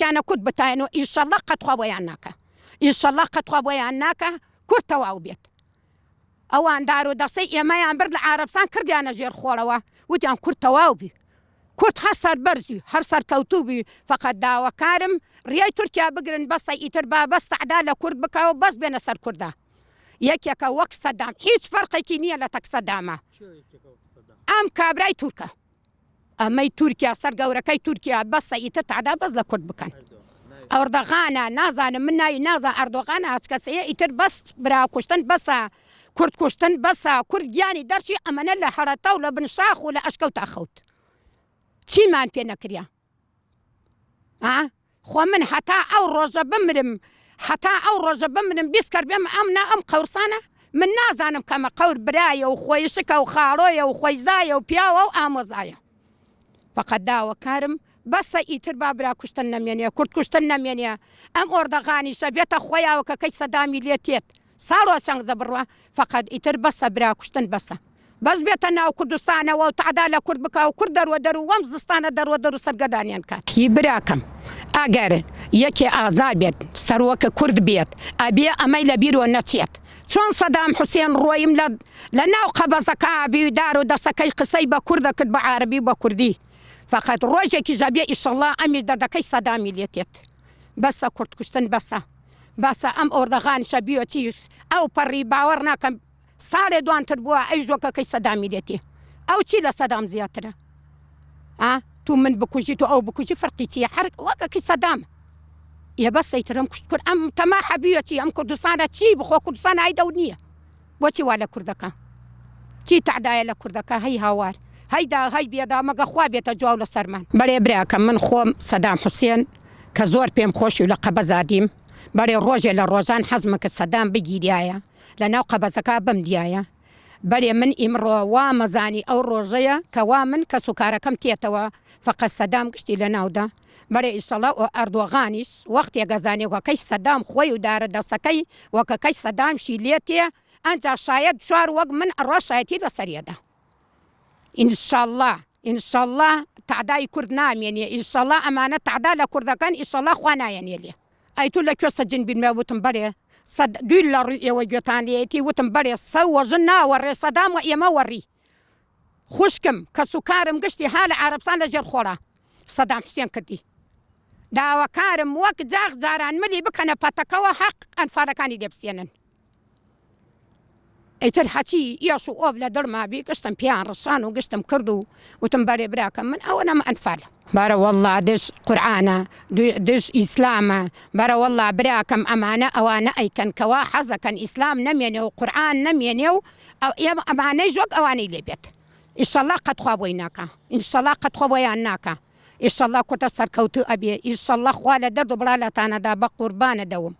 خەڵکیانە کورد بتاێن و ئیشەڵڵا قەتخوا بۆیان ناکە ئیشەڵڵا قەتخوا بۆیان ناکە کورد تەواو بێت ئەوان دار و دەستەی ئێمەیان برد لە عارەبستان کردیانە ژێر خۆڵەوە وتیان کورد تەواو بی کورد هەر سەربەرزی هەر سەرکەوتوو بی فەقەت داواکارم ڕیای تورکیا بگرن بەستە ئیتر با بەس تەعدا لە کورد بکەوە بەس بێنە سەر کووردا یەکێکە وەک سەدام هیچ فەرقێکی نییە لە تەک سەدامە ئەم کابرای تورکە ئەمەی تورکیا سەرگەورەکەی تورکیا بەستە ئیتر تەعدا بەس لە کورد بکەن ئەوردەغانە نازانم من ناوی نازان ئەردۆغانە هەچ کەسەیە ئیتر بەس برا کوشتن بەسە کورد کوشتن بەسە کورد گیانی دەرچی ئەمەنە لە هەرەتە و لە بنشاخ و لە ئەشکەوت تا خەوت چیمان پێ نەکریا خۆ من هەتا ئەو ڕۆژە بمرم بیسکەر بێم ئەم قەورسانە من نازانم کەمە قەور برایە و خۆیشکە و خاڕۆیە و خۆیزایە و پیاوە و ئامۆزایە فەقەت داواکارم بەسە ئیتر با برا کوشتن نەمێنێ کورد کوشتن نەمێنێ ئەم ئۆردەغانیشە بێتە خۆیاوە کە کەی سەدامی لێ تێت ساڵۆ سەنگزە بڕوە فەقەت ئیتر بەسە برا کوشتن بەسە بەس بێتە ناو کوردستانەوە و تەعدا لە کورد بکە و کورد دەروە دەرو وەم زستانە دەروە دەرو سەرگەدانیان کات هی براکەم ئەگەر یەکێ ئازا بێت سەرۆکە کورد بێت ئەبێ ئەمەی لە بیرۆ نەچێت چۆن سەدام حوسێن ڕۆیم لە ناو قەبەزەکە بی دار و دەسەکەی قسەی بە کوردە کرد بە عارەبی بە کوردی فەقەت ڕۆژێکی ژەبێ ئیشەڵڵا ئەمیش دەردەکەی سەدامی لێ تێت بەسە کورد کوشتن بەسە ئەم ئۆردەغانیشە بیۆتی ئەو پەڕی باوەڕ ناکەم ساڵێ دوانتر بووە ئەی ژۆکەکەی سەدامی لێتێ ئەو چی لە سەدام زیاترە تو من بکوژیت و ئەو بکوژی فەرقی چیە هەر وەکەکی سەدام یە بەسەیترم کوشت کرد ئەم تەماحە بیۆتی ئەم کوردستانە چی بخۆ کوردستان ئایدەو نییە بۆچی وا لە کوردەکە چی تەعدایە لە کوردەکە هەی هاوار هەیدا هەی بێدا مەگە خوا بێتە جواو لە سەرمان بەڵێ براکە من خۆم سەدام حوسێن کە زۆر پێم خۆشی و لە قەبەزادیم بەڵێ ڕۆژێ لە ڕۆژان حەزمە کە سەدام بگیریایە لە ناو قەبەزەکە بم دیایە بەڵێ من ئیمڕۆ وا مەزانی ئەو ڕۆژەیە کە وا من کە سوکارەکەم تێتەوە فەقەت سەدام گشتی لە ناودا بەڵێ ئیشەڵڵا ئەردۆغانیش وەختێ گەزانێ وەکەی سەدام خۆی و دارە دەسەکەی وەکەکەی سەدامشی لێتێ ئەنجا شاید شوار وەک من ئەڕۆ شایەتی لەسەریەدا ئینشەڵڵا تەعدای کورد نامێنێ ئینشەڵڵا ئەمانە تەعدا لە کوردەکان ئینشەڵڵا خوا نایەنێ لێ ئەی تو لە کوێ سەجن بینمە وتم بەڵێ دوی لە ڕووی ئێوە گوێتانیەتی وتم بەڵێ وەژن ناوەڕێ سەدام و ئێمە وەڕی خوشکم کە سوکارم گشتی ها لە عارەبستان لە ژێر خۆڵە سەدام حوسێن کردی داواکارم وەک جاغ جاران ملی بکەنە پەتەکەوە حەق ئەنفارەکانی لێبسێنن ئیتر حەچی ئێش و ئۆڤ لە دڵما بی گشتم پیان ڕشان و گشتم کرد و وتم بەرێ براکەم من ئەوە نەمە ئەنفالە بارە وەڵڵا دژ قورعانە دژ ئیسلامە بارە وەڵڵا براکەم ئەمانە ئەوانە ئەیکەن کەوا حەزەکەن ئیسلام نەمێنێ و قورعان نەمێنێ و ئەمانەی ژۆک ئەوانەی لێبێت ئیشەڵڵا قەتخوا بۆی ناکە ئینشەڵڵا قەتخوا بۆیان ناکە ئیشەڵڵا کوردە سەرکەوتو ئەبێ ئیشەڵڵا خوا لە دەرد و بڵالەتانەدا بە قوربانە دەوم